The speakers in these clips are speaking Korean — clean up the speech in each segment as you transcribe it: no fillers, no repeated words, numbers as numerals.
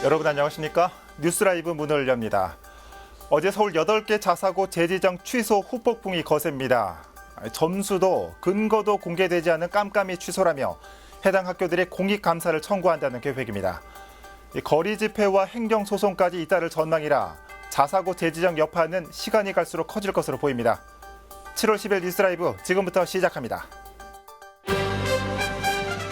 여러분 안녕하십니까? 뉴스라이브 문을 엽니다. 어제 서울 8개 자사고 재지정 취소 후폭풍이 거셉니다. 점수도 근거도 공개되지 않은 깜깜이 취소라며 해당 학교들이 공익감사를 청구한다는 계획입니다. 거리 집회와 행정소송까지 잇따를 전망이라 자사고 재지정 여파는 시간이 갈수록 커질 것으로 보입니다. 7월 10일 뉴스라이브 지금부터 시작합니다.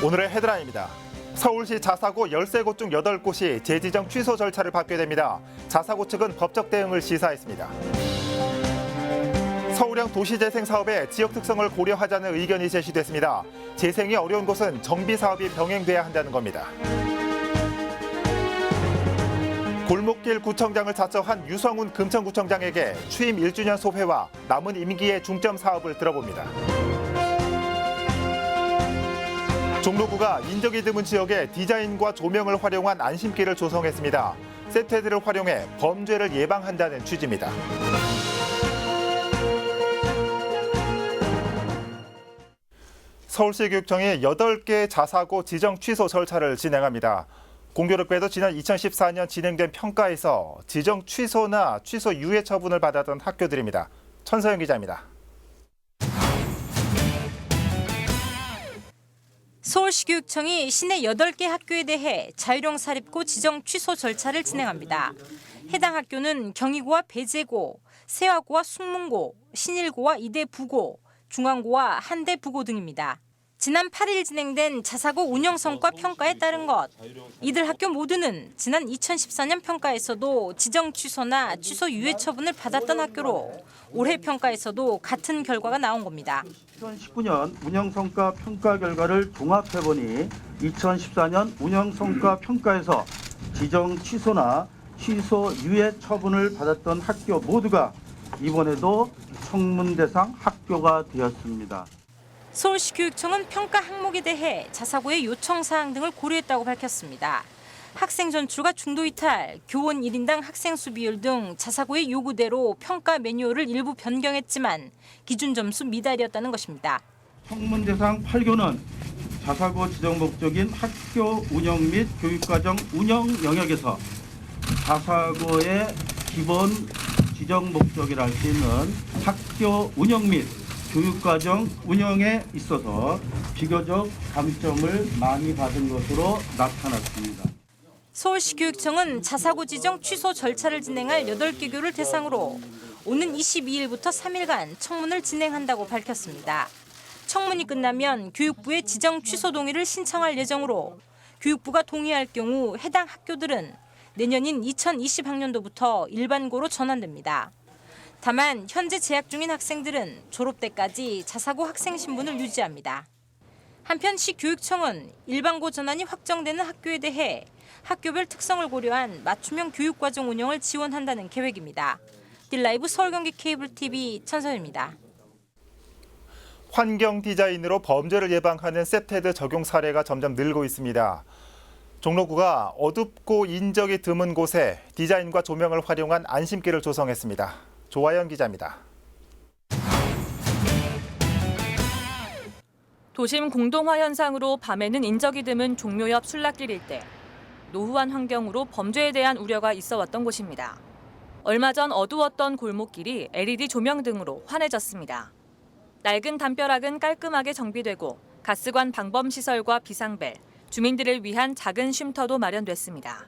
오늘의 헤드라인입니다. 서울시 자사고 13곳 중 8곳이 재지정 취소 절차를 밟게 됩니다. 자사고 측은 법적 대응을 시사했습니다. 서울형 도시재생 사업의 지역 특성을 고려하자는 의견이 제시됐습니다. 재생이 어려운 곳은 정비 사업이 병행돼야 한다는 겁니다. 골목길 구청장을 자처한 유성훈 금천구청장에게 취임 1주년 소회와 남은 임기의 중점 사업을 들어봅니다. 종로구가 인적이 드문 지역에 디자인과 조명을 활용한 안심길을 조성했습니다. 세테드를 활용해 범죄를 예방한다는 취지입니다. 서울시교육청이 8개 자사고 지정 취소 절차를 진행합니다. 공교롭게도 지난 2014년 진행된 평가에서 지정 취소나 취소 유예 처분을 받았던 학교들입니다. 천서영 기자입니다. 서울시교육청이 시내 8개 학교에 대해 자율형 사립고 지정 취소 절차를 진행합니다. 해당 학교는 경희고와 배재고, 세화고와 숙문고, 신일고와 이대부고, 중앙고와 한대부고 등입니다. 지난 8일 진행된 자사고 운영 성과 평가에 따른 것. 이들 학교 모두는 지난 2014년 평가에서도 지정 취소나 취소 유예 처분을 받았던 학교로 올해 평가에서도 같은 결과가 나온 겁니다. 2019년 운영성과 평가 결과를 종합해보니 2014년 운영성과 평가에서 지정 취소나 취소 유예 처분을 받았던 학교 모두가 이번에도 청문 대상 학교가 되었습니다. 서울시교육청은 평가 항목에 대해 자사고의 요청 사항 등을 고려했다고 밝혔습니다. 학생 전출과 중도 이탈, 교원 1인당 학생 수 비율 등 자사고의 요구대로 평가 매뉴얼을 일부 변경했지만 기준 점수 미달이었다는 것입니다. 청문 대상 8교는 자사고 지정 목적인 학교 운영 및 교육과정 운영 영역에서 자사고의 기본 지정 목적이라 할 수 있는 학교 운영 및 교육과정 운영에 있어서 비교적 감점을 많이 받은 것으로 나타났습니다. 서울시교육청은 자사고 지정 취소 절차를 진행할 8개 교를 대상으로 오는 22일부터 3일간 청문을 진행한다고 밝혔습니다. 청문이 끝나면 교육부에 지정 취소 동의를 신청할 예정으로 교육부가 동의할 경우 해당 학교들은 내년인 2020학년도부터 일반고로 전환됩니다. 다만 현재 재학 중인 학생들은 졸업 때까지 자사고 학생 신분을 유지합니다. 한편 시교육청은 일반고 전환이 확정되는 학교에 대해 학교별 특성을 고려한 맞춤형 교육과정 운영을 지원한다는 계획입니다. 딜라이브 서울경기 케이블TV 천서입니다. 환경 디자인으로 범죄를 예방하는 세테드 적용 사례가 점점 늘고 있습니다. 종로구가 어둡고 인적이 드문 곳에 디자인과 조명을 활용한 안심길을 조성했습니다. 조아연 기자입니다. 도심 공동화 현상으로 밤에는 인적이 드문 종로 옆 술락길 일대. 노후한 환경으로 범죄에 대한 우려가 있어 왔던 곳입니다. 얼마 전 어두웠던 골목길이 LED 조명 등으로 환해졌습니다. 낡은 담벼락은 깔끔하게 정비되고 가스관 방범시설과 비상벨, 주민들을 위한 작은 쉼터도 마련됐습니다.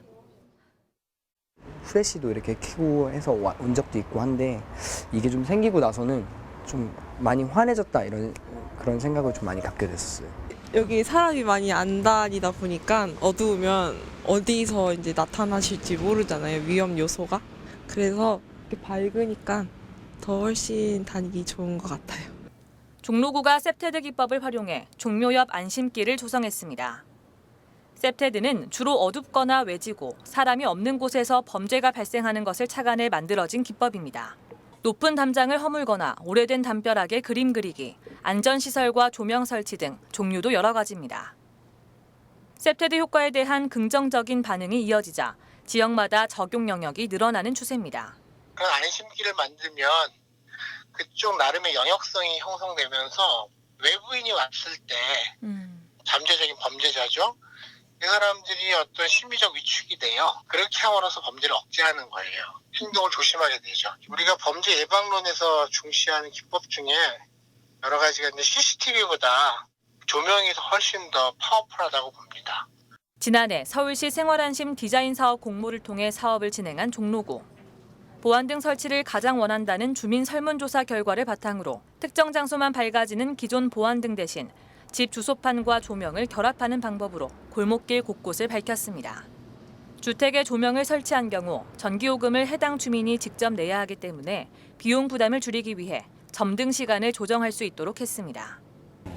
후레쉬도 이렇게 켜고 해서 온 적도 있고 한데 이게 좀 생기고 나서는 좀 많이 환해졌다 이런 그런 생각을 좀 많이 갖게 됐었어요. 여기 사람이 많이 안 다니다 보니까 어두우면 어디서 이제 나타나실지 모르잖아요. 위험 요소가. 그래서 이렇게 밝으니까 더 훨씬 다니기 좋은 것 같아요. 종로구가 세테드 기법을 활용해 종묘 옆 안심길을 조성했습니다. 세테드는 주로 어둡거나 외지고 사람이 없는 곳에서 범죄가 발생하는 것을 착안해 만들어진 기법입니다. 높은 담장을 허물거나 오래된 담벼락에 그림 그리기, 안전시설과 조명 설치 등 종류도 여러 가지입니다. 세테드 효과에 대한 긍정적인 반응이 이어지자 지역마다 적용 영역이 늘어나는 추세입니다. 그런 안심길을 만들면 그쪽 나름의 영역성이 형성되면서 외부인이 왔을 때 잠재적인 범죄자죠. 이 사람들이 어떤 심리적 위축이 돼요. 그렇게 함으로써 범죄를 억제하는 거예요. 행동을 조심하게 되죠. 우리가 범죄 예방론에서 중시하는 기법 중에 여러 가지가 있는데 CCTV보다 조명이 훨씬 더 파워풀하다고 봅니다. 지난해 서울시 생활안심 디자인 사업 공모를 통해 사업을 진행한 종로구. 보안등 설치를 가장 원한다는 주민 설문조사 결과를 바탕으로 특정 장소만 밝아지는 기존 보안등 대신 집 주소판과 조명을 결합하는 방법으로 골목길 곳곳을 밝혔습니다. 주택에 조명을 설치한 경우 전기요금을 해당 주민이 직접 내야 하기 때문에 비용 부담을 줄이기 위해 점등 시간을 조정할 수 있도록 했습니다.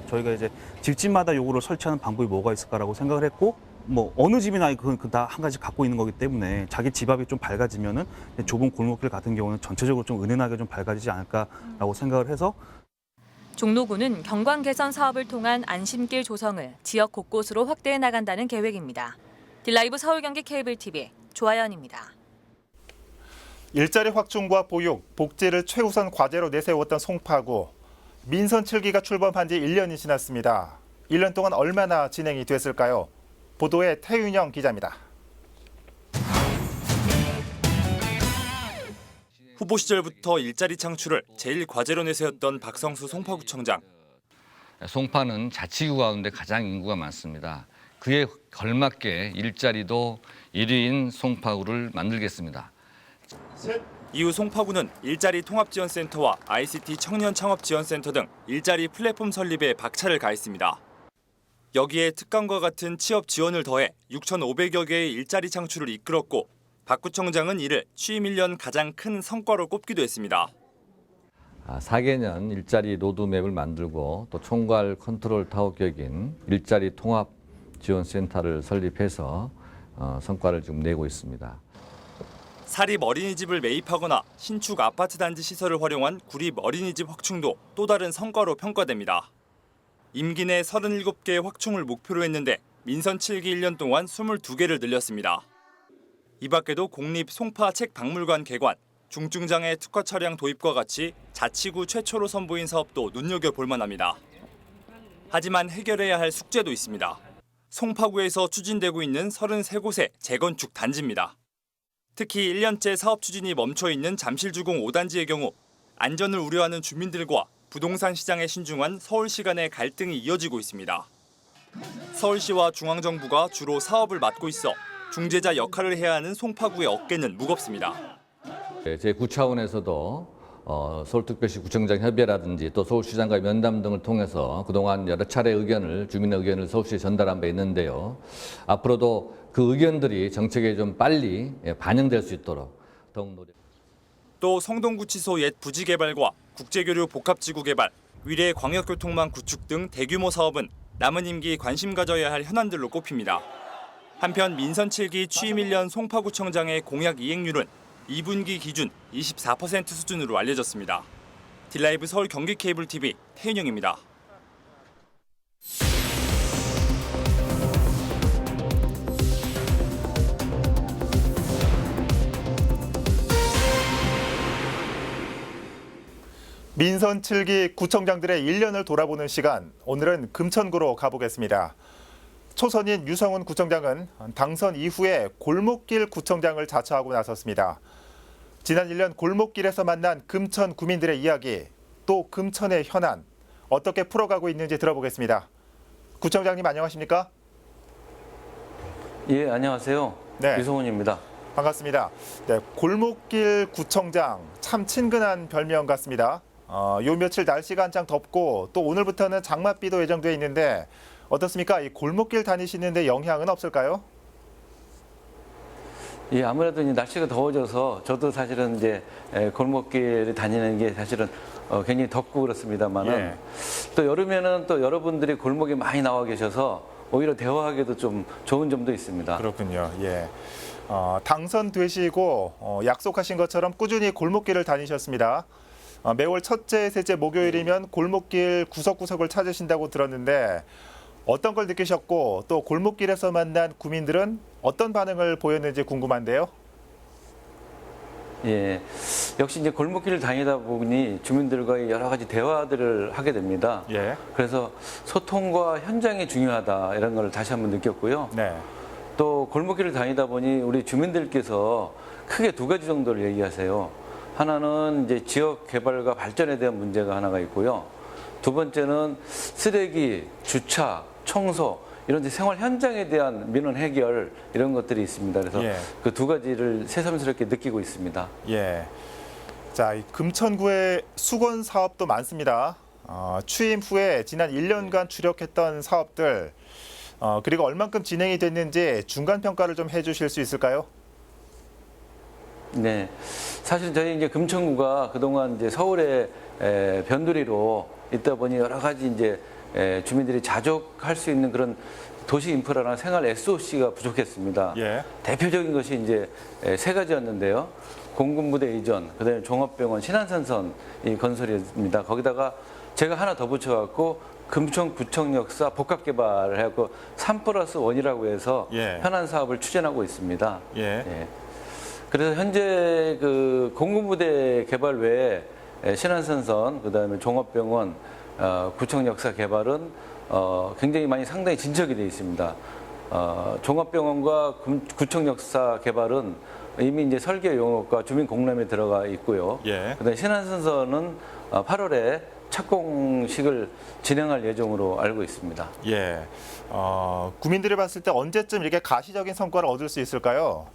저희가 이제 집집마다 요거를 설치하는 방법이 뭐가 있을까라고 생각을 했고, 뭐 어느 집이나 그건 다 한 가지 갖고 있는 거기 때문에 자기 집 앞이 좀 밝아지면은 좁은 골목길 같은 경우는 전체적으로 좀 은은하게 좀 밝아지지 않을까라고 생각을 해서 종로구는 경관 개선 사업을 통한 안심길 조성을 지역 곳곳으로 확대해 나간다는 계획입니다. 딜라이브 서울 경기 케이블 TV 조아연입니다. 일자리 확충과 보육, 복지를 최우선 과제로 내세웠던 송파구. 민선 7기가 출범한 지 1년이 지났습니다. 1년 동안 얼마나 진행이 됐을까요? 보도에 태윤영 기자입니다. 후보 시절부터 일자리 창출을 제일 과제로 내세웠던 박성수 송파구청장. 송파는 자치구 가운데 가장 인구가 많습니다. 그에 걸맞게 일자리도 1위인 송파구를 만들겠습니다. 이후 송파구는 일자리 통합지원센터와 ICT 청년 창업지원센터 등 일자리 플랫폼 설립에 박차를 가했습니다. 여기에 특강과 같은 취업 지원을 더해 6,500여 개의 일자리 창출을 이끌었고 박 구청장은 이를 취임 1년 가장 큰 성과로 꼽기도 했습니다. 4개년 일자리 로드맵을 만들고 또 총괄 컨트롤 타워 격인 일자리 통합 지원센터를 설립해서 성과를 지금 내고 있습니다. 사립 어린이집을 매입하거나 신축 아파트 단지 시설을 활용한 구립 어린이집 확충도 또 다른 성과로 평가됩니다. 임기 내 37개의 확충을 목표로 했는데 민선 7기 1년 동안 22개를 늘렸습니다. 이 밖에도 공립 송파 책박물관 개관, 중증장애 특화 차량 도입과 같이 자치구 최초로 선보인 사업도 눈여겨볼 만합니다. 하지만 해결해야 할 숙제도 있습니다. 송파구에서 추진되고 있는 33곳의 재건축 단지입니다. 특히 1년째 사업 추진이 멈춰있는 잠실주공 5단지의 경우 안전을 우려하는 주민들과 부동산 시장에 신중한 서울시 간의 갈등이 이어지고 있습니다. 서울시와 중앙정부가 주로 사업을 맡고 있어 중재자 역할을 해야 하는 송파구의 어깨는 무겁습니다. 제9차원에서도 서울특별시 구청장 협의회라든지 또 서울시장과의 면담 등을 통해서 그동안 여러 차례 주민의 의견을 서울시에 전달한 바 있는데요. 앞으로도 그 의견들이 정책에 좀 빨리 반영될 수 있도록 더욱 노력. 또 성동구치소 옛 부지 개발과 국제교류 복합지구 개발, 위례 광역교통망 구축 등 대규모 사업은 남은 임기 관심 가져야 할 현안들로 꼽힙니다. 한편 민선 7기 취임 1년 송파구청장의 공약 이행률은 2분기 기준 24% 수준으로 알려졌습니다. 딜라이브 서울 경기 케이블 TV 태윤영입니다. 민선 7기 구청장들의 1년을 돌아보는 시간, 오늘은 금천구로 가보겠습니다. 초선인 유성훈 구청장은 당선 이후에 골목길 구청장을 자처하고 나섰습니다. 지난 1년 골목길에서 만난 금천 구민들의 이야기, 또 금천의 현안, 어떻게 풀어가고 있는지 들어보겠습니다. 구청장님 안녕하십니까? 예, 안녕하세요. 네. 유성훈입니다. 반갑습니다. 네, 골목길 구청장, 참 친근한 별명 같습니다. 요 며칠 날씨가 한창 덥고 또 오늘부터는 장맛비도 예정돼 있는데 어떻습니까? 이 골목길 다니시는데 영향은 없을까요? 예, 아무래도 이제 날씨가 더워져서 저도 사실은 이제 골목길 다니는 게 사실은 굉장히 덥고 그렇습니다만은 예. 또 여름에는 또 여러분들이 골목에 많이 나와 계셔서 오히려 대화하기도 좀 좋은 점도 있습니다. 그렇군요. 예. 당선되시고 약속하신 것처럼 꾸준히 골목길을 다니셨습니다. 매월 첫째, 셋째 목요일이면 골목길 구석구석을 찾으신다고 들었는데 어떤 걸 느끼셨고 또 골목길에서 만난 구민들은 어떤 반응을 보였는지 궁금한데요. 예, 역시 이제 골목길을 다니다 보니 주민들과의 여러 가지 대화들을 하게 됩니다. 예. 그래서 소통과 현장이 중요하다 이런 걸 다시 한번 느꼈고요. 네. 또 골목길을 다니다 보니 우리 주민들께서 크게 두 가지 정도를 얘기하세요. 하나는 이제 지역 개발과 발전에 대한 문제가 하나가 있고요. 두 번째는 쓰레기, 주차, 청소 이런 생활 현장에 대한 민원 해결 이런 것들이 있습니다. 그래서 예. 그 두 가지를 새삼스럽게 느끼고 있습니다. 예. 자, 이 금천구의 수건 사업도 많습니다. 취임 후에 지난 1년간 주력했던 사업들 그리고 얼만큼 진행이 됐는지 중간 평가를 좀 해주실 수 있을까요? 네, 사실 저희 이제 금천구가 그동안 이제 서울의 변두리로 있다 보니 여러 가지 이제 주민들이 자족할 수 있는 그런 도시 인프라나 생활 SOC가 부족했습니다. 예. 대표적인 것이 이제 세 가지였는데요. 공군부대 이전, 그다음에 종합병원 신안산선 이 건설입니다. 거기다가 제가 하나 더 붙여갖고 금천구청 역사 복합 개발을 해갖고 3+1이라고 해서 예. 현안 사업을 추진하고 있습니다. 예. 예. 그래서 현재 그 공군부대 개발 외에 신안산선, 그다음에 종합병원, 구청 역사 개발은 굉장히 많이 상당히 진척이 되어 있습니다. 종합병원과 구청 역사 개발은 이미 이제 설계 용역과 주민 공람에 들어가 있고요. 예. 그다음에 신안산선은 8월에 착공식을 진행할 예정으로 알고 있습니다. 예. 구민들이 봤을 때 언제쯤 이렇게 가시적인 성과를 얻을 수 있을까요?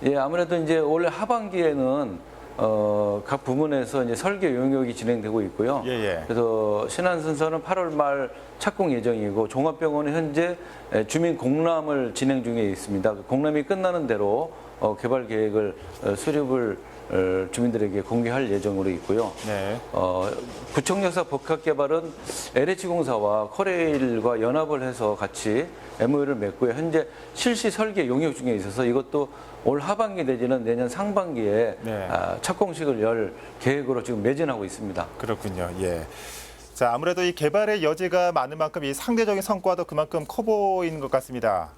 예, 아무래도 이제 올해 하반기에는 각 부문에서 이제 설계 용역이 진행되고 있고요. 예. 그래서 신안선선은 8월 말 착공 예정이고 종합병원은 현재 주민 공람을 진행 중에 있습니다. 공람이 끝나는 대로 개발 계획을 수립을 주민들에게 공개할 예정으로 있고요. 네. 구청 역사 복합 개발은 LH공사와 코레일과 연합을 해서 같이 MOU를 맺고요. 현재 실시 설계 용역 중에 있어서 이것도 올 하반기 내지는 내년 상반기에 네. 착공식을 열 계획으로 지금 매진하고 있습니다. 그렇군요. 예. 자, 아무래도 이 개발의 여지가 많은 만큼 이 상대적인 성과도 그만큼 커 보이는 것 같습니다.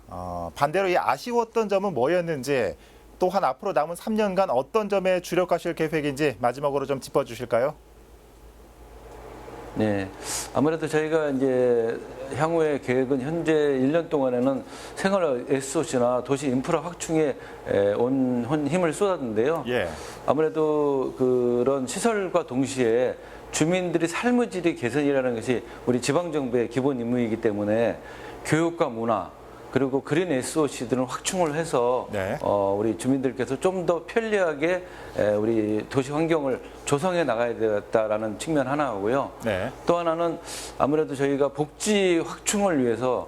반대로 이 아쉬웠던 점은 뭐였는지 또한 앞으로 남은 3년간 어떤 점에 주력하실 계획인지 마지막으로 좀 짚어주실까요? 네, 아무래도 저희가 이제 향후의 계획은 현재 1년 동안에는 생활 SOC나 도시 인프라 확충에 온 힘을 쏟았는데요. 예. 아무래도 그런 시설과 동시에 주민들이 삶의 질의 개선이라는 것이 우리 지방정부의 기본 임무이기 때문에 교육과 문화 그리고 그린 SOC들은 확충을 해서 네. 우리 주민들께서 좀 더 편리하게 우리 도시 환경을 조성해 나가야 되겠다라는 측면 하나고요. 네. 또 하나는 아무래도 저희가 복지 확충을 위해서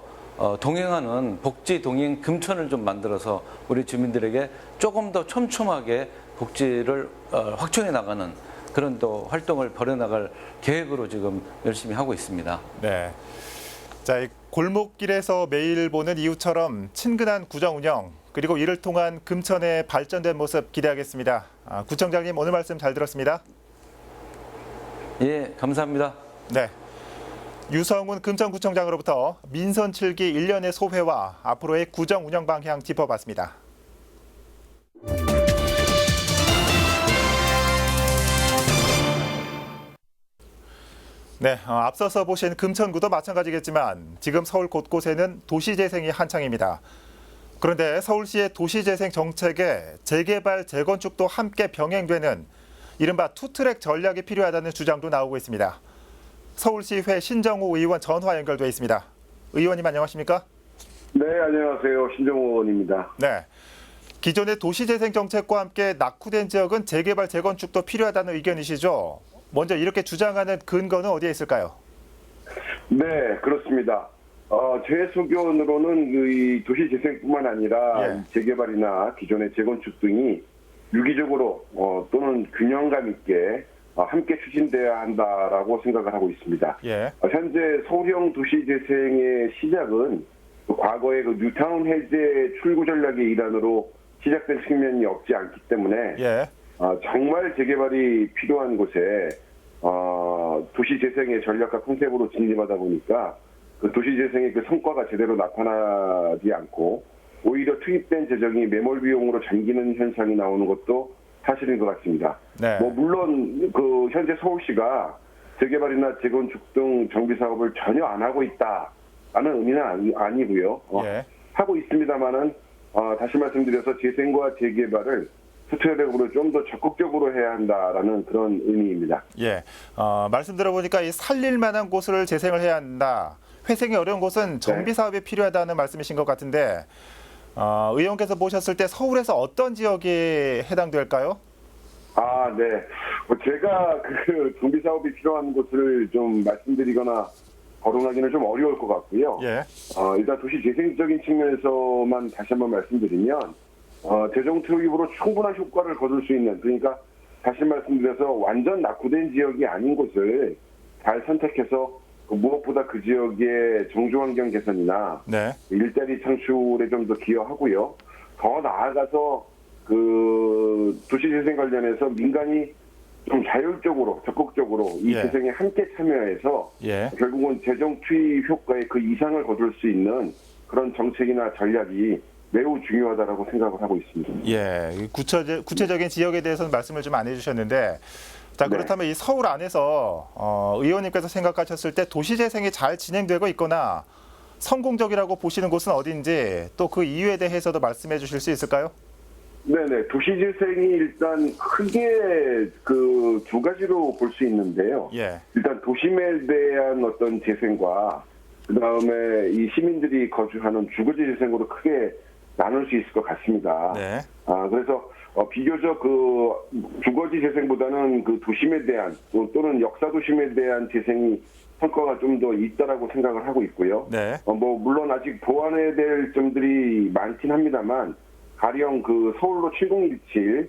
동행하는 복지 동행 금천을 좀 만들어서 우리 주민들에게 조금 더 촘촘하게 복지를 확충해 나가는 그런 또 활동을 벌여나갈 계획으로 지금 열심히 하고 있습니다. 네. 자, 이 골목길에서 매일 보는 이웃처럼 친근한 구정 운영 그리고 이를 통한 금천의 발전된 모습 기대하겠습니다. 구청장님 오늘 말씀 잘 들었습니다. 예, 감사합니다. 네. 유성훈 금천구청장으로부터 민선 7기 1년의 소회와 앞으로의 구정 운영 방향 짚어봤습니다. 네, 앞서서 보신 금천구도 마찬가지겠지만 지금 서울 곳곳에는 도시재생이 한창입니다. 그런데 서울시의 도시재생 정책에 재개발, 재건축도 함께 병행되는 이른바 투트랙 전략이 필요하다는 주장도 나오고 있습니다. 서울시회 신정호 의원 전화 연결돼 있습니다. 의원님 안녕하십니까? 네, 안녕하세요. 신정호 의원입니다. 네. 기존의 도시재생 정책과 함께 낙후된 지역은 재개발, 재건축도 필요하다는 의견이시죠? 먼저 이렇게 주장하는 근거는 어디에 있을까요? 네, 그렇습니다. 제 소견으로는 이 도시재생뿐만 아니라 재개발이나 기존의 재건축 등이 유기적으로 또는 균형감 있게 함께 추진돼야 한다라고 생각을 하고 있습니다. 예. 현재 서울형 도시재생의 시작은 과거의 그 뉴타운 해제 출구 전략의 일환으로 시작된 측면이 없지 않기 때문에 예. 정말 재개발이 필요한 곳에 도시재생의 전략과 컨셉으로 진입하다 보니까 그 도시재생의 그 성과가 제대로 나타나지 않고 오히려 투입된 재정이 매몰 비용으로 잠기는 현상이 나오는 것도 사실인 것 같습니다. 네. 물론 현재 서울시가 재개발이나 재건축 등 정비 사업을 전혀 안 하고 있다 의미는 아니고요. 예. 하고 있습니다만은 다시 말씀드려서 재생과 재개발을 수체력으로 좀 더 적극적으로 해야 한다라는 그런 의미입니다. 예. 말씀 들어보니까 이 살릴 만한 곳을 재생을 해야 한다. 회생이 어려운 곳은 정비 사업이 필요하다는 말씀이신 것 같은데 의원께서 보셨을 때 서울에서 어떤 지역이 해당될까요? 네. 제가 그 정비 사업이 필요한 곳을 좀 말씀드리거나 거론하기는 좀 어려울 것 같고요. 예. 일단 도시 재생적인 측면에서만 다시 한번 말씀드리면 재정 투입으로 충분한 효과를 거둘 수 있는, 그러니까 다시 말씀드려서 완전 낙후된 지역이 아닌 곳을 잘 선택해서 무엇보다 그 지역의 정주환경 개선이나 네. 일자리 창출에 좀 더 기여하고요. 더 나아가서 그 도시재생 관련해서 민간이 좀 자율적으로 적극적으로 이 예. 재생에 함께 참여해서 예. 결국은 재정 투입 효과의 그 이상을 거둘 수 있는 그런 정책이나 전략이 매우 중요하다라고 생각을 하고 있습니다. 예. 구체적인 지역에 대해서는 말씀을 좀 안 해주셨는데 자, 그렇다면 이 서울 안에서 의원님께서 생각하셨을 때 도시재생이 잘 진행되고 있거나 성공적이라고 보시는 곳은 어딘지 또 그 이유에 대해서도 말씀해 주실 수 있을까요? 네네. 도시재생이 일단 크게 그 두 가지로 볼 수 있는데요. 예. 일단 도심에 대한 어떤 재생과 그 다음에 이 시민들이 거주하는 주거지 재생으로 크게 나눌 수 있을 것 같습니다. 네. 그래서 비교적 그 주거지 재생보다는 그 도심에 대한 또는 역사 도심에 대한 재생이 성과가 좀 더 있다라고 생각을 하고 있고요. 네. 물론 아직 보완해야 될 점들이 많긴 합니다만 가령 그 서울로 7017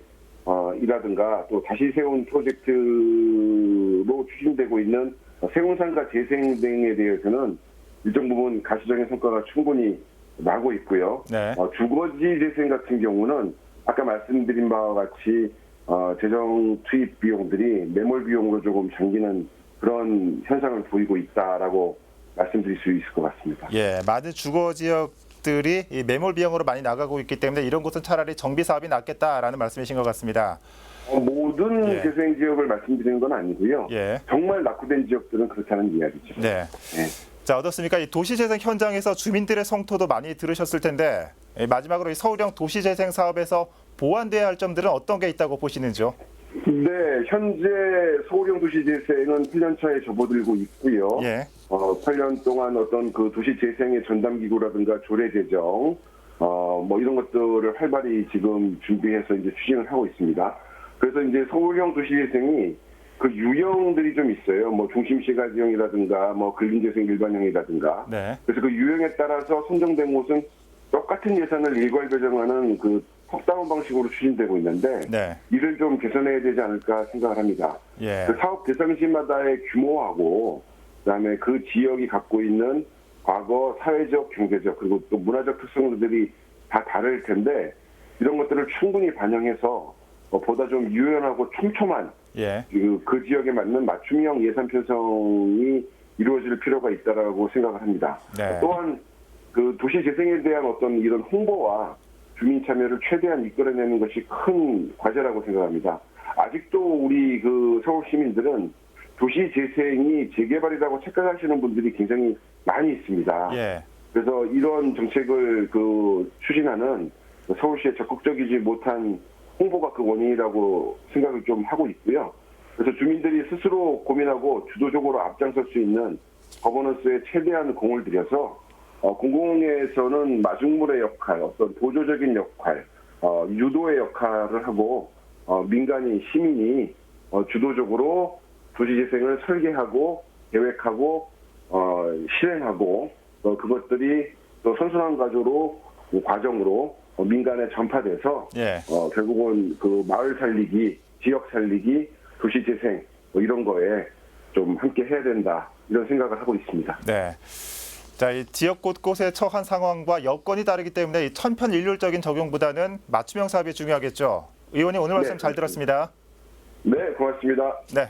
이라든가 또 다시 세운 프로젝트로 추진되고 있는 세운상가 재생 등에 대해서는 일정 부분 가시적인 성과가 충분히 나고 있고요. 네. 주거지 재생 같은 경우는 아까 말씀드린 바와 같이 재정 투입 비용들이 매몰 비용으로 조금 잠기는 그런 현상을 보이고 있다라고 말씀드릴 수 있을 것 같습니다. 예. 많은 주거 지역들이 이 매몰 비용으로 많이 나가고 있기 때문에 이런 곳은 차라리 정비 사업이 낫겠다라는 말씀이신 것 같습니다. 모든 예. 재생 지역을 말씀드리는 건 아니고요. 예. 정말 낙후된 지역들은 그렇다는 이야기죠. 네. 자, 어떻습니까? 이 도시재생 현장에서 주민들의 성토도 많이 들으셨을 텐데 마지막으로 이 서울형 도시재생 사업에서 보완돼야 할 점들은 어떤 게 있다고 보시는지요? 네, 현재 서울형 도시재생은 8년차에 접어들고 있고요. 예. 8년 동안 어떤 그 도시재생의 전담기구라든가 조례제정, 이런 것들을 활발히 지금 준비해서 이제 추진을 하고 있습니다. 그래서 이제 서울형 도시재생이 그 유형들이 좀 있어요. 중심시가지형이라든가, 근린재생 일반형이라든가. 네. 그래서 그 유형에 따라서 선정된 곳은 똑같은 예산을 일괄배정하는 그 톱다운 방식으로 추진되고 있는데 네. 이를 좀 개선해야 되지 않을까 생각을 합니다. 예. 그 사업 대상지마다의 규모하고 그다음에 그 지역이 갖고 있는 과거 사회적, 경제적 그리고 또 문화적 특성들이 다 다를 텐데 이런 것들을 충분히 반영해서 보다 좀 유연하고 촘촘한 예. 그 지역에 맞는 맞춤형 예산 편성이 이루어질 필요가 있다라고 생각을 합니다. 네. 또한 그 도시 재생에 대한 어떤 이런 홍보와 주민 참여를 최대한 이끌어내는 것이 큰 과제라고 생각합니다. 아직도 우리 그 서울 시민들은 도시 재생이 재개발이라고 착각하시는 분들이 굉장히 많이 있습니다. 예. 그래서 이런 정책을 그 추진하는 서울시의 적극적이지 못한 홍보가 그 원인이라고 생각을 좀 하고 있고요. 그래서 주민들이 스스로 고민하고 주도적으로 앞장설 수 있는 거버넌스에 최대한 공을 들여서 공공에서는 마중물의 역할, 어떤 보조적인 역할, 유도의 역할을 하고 민간이 시민이 주도적으로 도시재생을 설계하고 계획하고 실행하고 그것들이 또 선순환 과정으로 민간에 전파돼서 예. 결국은 그 마을 살리기, 지역 살리기, 도시재생 이런 거에 좀 함께 해야 된다 이런 생각을 하고 있습니다. 네. 자, 이 지역 곳곳에 처한 상황과 여건이 다르기 때문에 이 천편일률적인 적용보다는 맞춤형 사업이 중요하겠죠. 의원님 오늘 말씀 잘 들었습니다. 네, 고맙습니다. 네.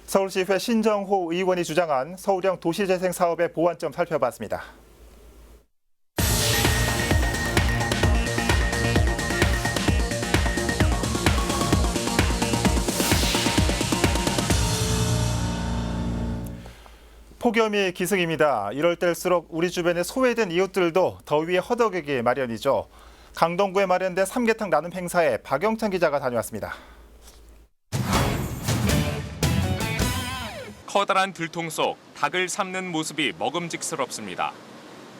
서울시의회 신정호 의원이 주장한 서울형 도시재생 사업의 보완점 살펴봤습니다. 폭염이 기승입니다. 이럴 때일수록 우리 주변에 소외된 이웃들도 더위에 허덕이기 마련이죠. 강동구에 마련된 삼계탕 나눔 행사에 박영찬 기자가 다녀왔습니다. 커다란 들통 속 닭을 삶는 모습이 먹음직스럽습니다.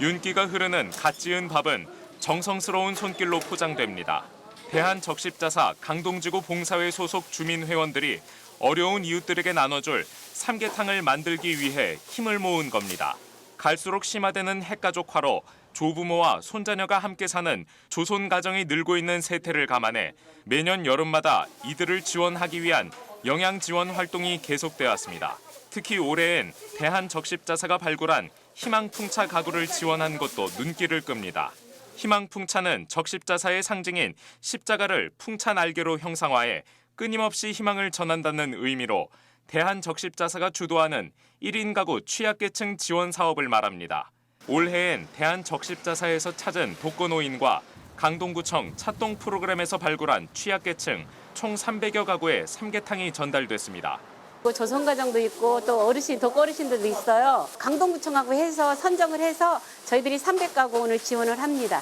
윤기가 흐르는 갓 지은 밥은 정성스러운 손길로 포장됩니다. 대한적십자사 강동지구 봉사회 소속 주민회원들이 어려운 이웃들에게 나눠줄 삼계탕을 만들기 위해 힘을 모은 겁니다. 갈수록 심화되는 핵가족화로 조부모와 손자녀가 함께 사는 조손 가정이 늘고 있는 세태를 감안해 매년 여름마다 이들을 지원하기 위한 영양 지원 활동이 계속되어 왔습니다. 특히 올해엔 대한적십자사가 발굴한 희망풍차 가구를 지원한 것도 눈길을 끕니다. 희망풍차는 적십자사의 상징인 십자가를 풍차 날개로 형상화해 끊임없이 희망을 전한다는 의미로 대한적십자사가 주도하는 1인 가구 취약계층 지원 사업을 말합니다. 올해엔 대한적십자사에서 찾은 독거노인과 강동구청 찻동 프로그램에서 발굴한 취약계층 총 300여 가구에 삼계탕이 전달됐습니다. 조선가정도 있고 또 어르신, 독거어르신들도 있어요. 강동구청하고 해서 선정을 해서 저희들이 300가구 오늘 지원을 합니다.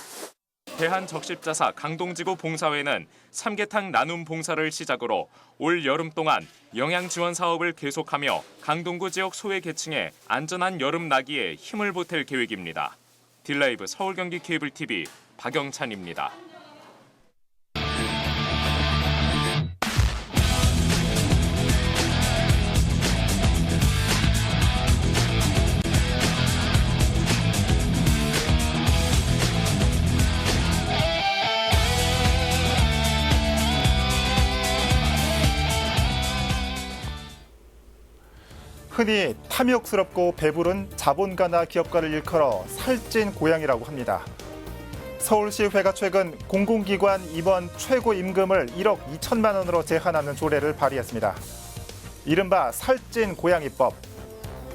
대한적십자사 강동지구 봉사회는 삼계탕 나눔 봉사를 시작으로 올 여름 동안 영양 지원 사업을 계속하며 강동구 지역 소외 계층에 안전한 여름 나기에 힘을 보탤 계획입니다. 딜라이브 서울 경기 케이블 TV 박영찬입니다. 흔히 탐욕스럽고 배부른 자본가나 기업가를 일컬어 살찐 고양이라고 합니다. 서울시의회가 최근 공공기관 임원 최고 임금을 1억 2천만 원으로 제한하는 조례를 발의했습니다. 이른바 살찐 고양이법.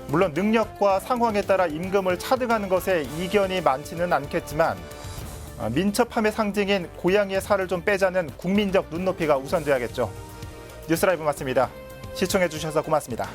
물론 능력과 상황에 따라 임금을 차등하는 것에 이견이 많지는 않겠지만 민첩함의 상징인 고양이의 살을 좀 빼자는 국민적 눈높이가 우선돼야겠죠. 뉴스라이브 마칩니다. 시청해 주셔서 고맙습니다.